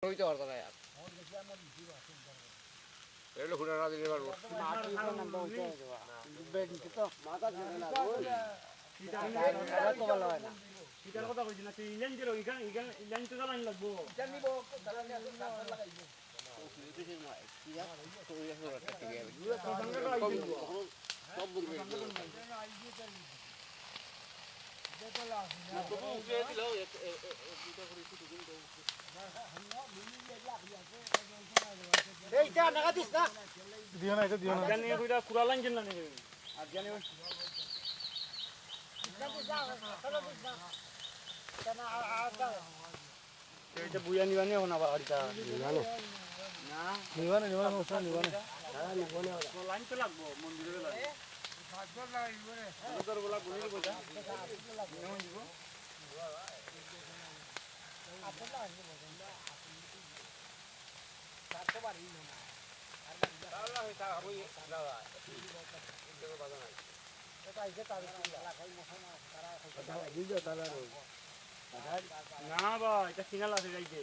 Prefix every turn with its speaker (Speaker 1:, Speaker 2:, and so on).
Speaker 1: হইতে পারতো না আর এগুলো খুঁড়ে না দিতে পারবো
Speaker 2: এটার কথা কইছি না তুই ইঞ্জিন দিলো ইঞ্জিন তো জ্বালানি লাগবো
Speaker 3: দিও না এটা দিও না
Speaker 2: জানি কইরা কুড়া লাইন জন্য নেবে আর জানি এটা বুয়া নিবানি এখন আবার আড়িটা
Speaker 3: নিবানে সমস্যা নিবানে
Speaker 2: লাইন তো লাগবো মন্দিরে লাগবে তোর বলা গুলি দিব যা কেমন দিব না ভাই এটা সিগনাল আছে যাইতে